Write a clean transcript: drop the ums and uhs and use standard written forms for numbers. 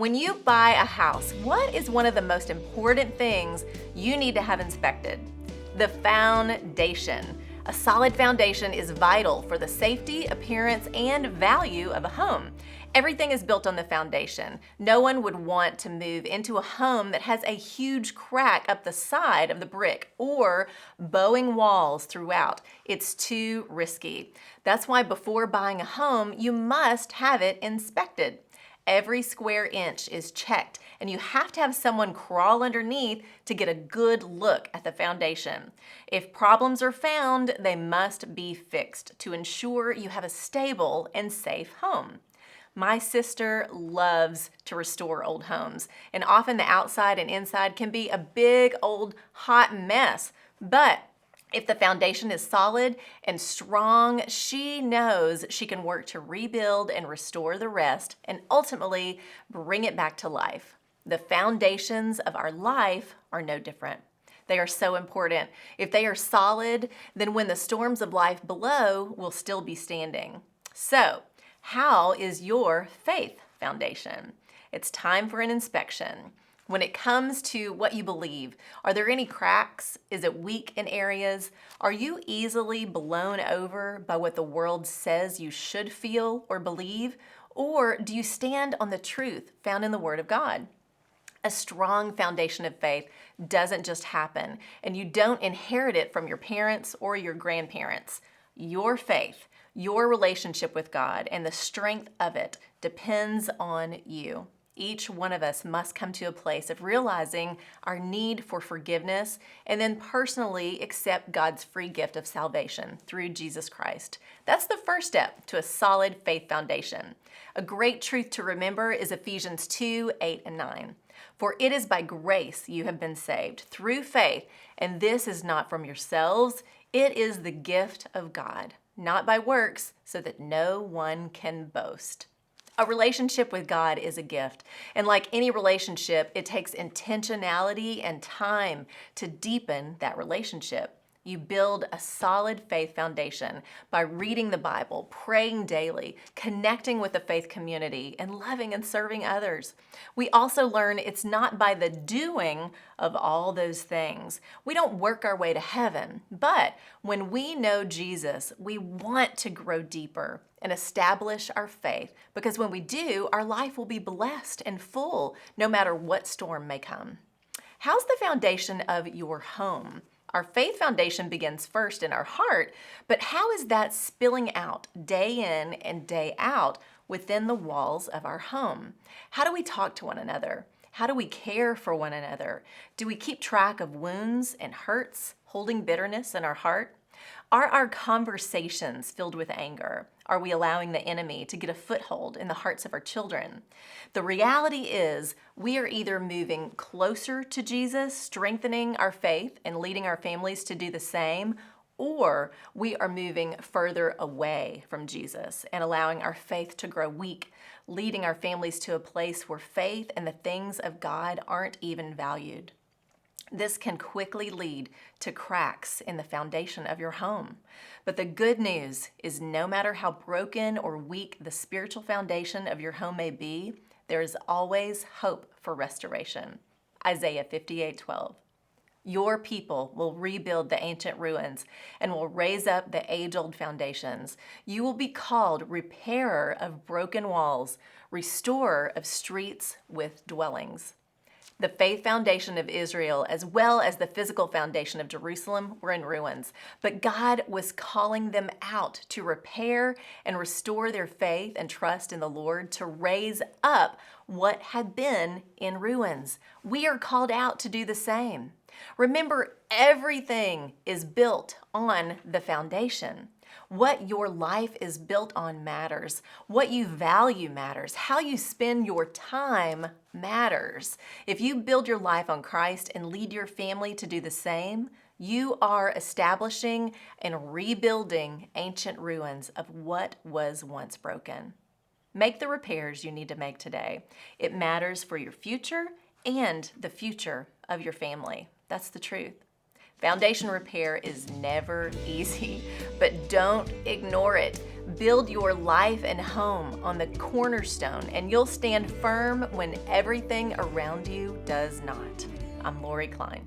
When you buy a house, what is one of the most important things you need to have inspected? The foundation. A solid foundation is vital for the safety, appearance, and value of a home. Everything is built on the foundation. No one would want to move into a home that has a huge crack up the side of the brick or bowing walls throughout. It's too risky. That's why before buying a home, you must have it inspected. Every square inch is checked, and you have to have someone crawl underneath to get a good look at the foundation. If problems are found, they must be fixed to ensure you have a stable and safe home. My sister loves to restore old homes, and often the outside and inside can be a big old hot mess. But if the foundation is solid and strong, she knows she can work to rebuild and restore the rest and ultimately bring it back to life. The foundations of our life are no different. They are so important. If they are solid, then when the storms of life below will still be standing. So, how is your faith foundation? It's time for an inspection. When it comes to what you believe, are there any cracks? Is it weak in areas? Are you easily blown over by what the world says you should feel or believe? Or do you stand on the truth found in the Word of God? A strong foundation of faith doesn't just happen, and you don't inherit it from your parents or your grandparents. Your faith, your relationship with God, and the strength of it depends on you. Each one of us must come to a place of realizing our need for forgiveness and then personally accept God's free gift of salvation through Jesus Christ. That's the first step to a solid faith foundation. A great truth to remember is Ephesians 2:8-9. For it is by grace you have been saved through faith, and this is not from yourselves. It is the gift of God, not by works, so that no one can boast. A relationship with God is a gift, and like any relationship, it takes intentionality and time to deepen that relationship. You build a solid faith foundation by reading the Bible, praying daily, connecting with the faith community, and loving and serving others. We also learn it's not by the doing of all those things. We don't work our way to heaven, but when we know Jesus, we want to grow deeper and establish our faith, because when we do, our life will be blessed and full no matter what storm may come. How's the foundation of your home? Our faith foundation begins first in our heart, but how is that spilling out day in and day out within the walls of our home? How do we talk to one another? How do we care for one another? Do we keep track of wounds and hurts, holding bitterness in our heart? Are our conversations filled with anger? Are we allowing the enemy to get a foothold in the hearts of our children? The reality is we are either moving closer to Jesus, strengthening our faith and leading our families to do the same, or we are moving further away from Jesus and allowing our faith to grow weak, leading our families to a place where faith and the things of God aren't even valued. This can quickly lead to cracks in the foundation of your home. But the good news is no matter how broken or weak the spiritual foundation of your home may be, there is always hope for restoration. Isaiah 58:12. Your people will rebuild the ancient ruins and will raise up the age-old foundations. You will be called repairer of broken walls, restorer of streets with dwellings. The faith foundation of Israel, as well as the physical foundation of Jerusalem, were in ruins. But God was calling them out to repair and restore their faith and trust in the Lord, to raise up what had been in ruins. We are called out to do the same. Remember, everything is built on the foundation. What your life is built on matters. What you value matters. How you spend your time matters. If you build your life on Christ and lead your family to do the same, you are establishing and rebuilding ancient ruins of what was once broken. Make the repairs you need to make today. It matters for your future and the future of your family. That's the truth. Foundation repair is never easy, but don't ignore it. Build your life and home on the cornerstone, and you'll stand firm when everything around you does not. I'm Lori Cline.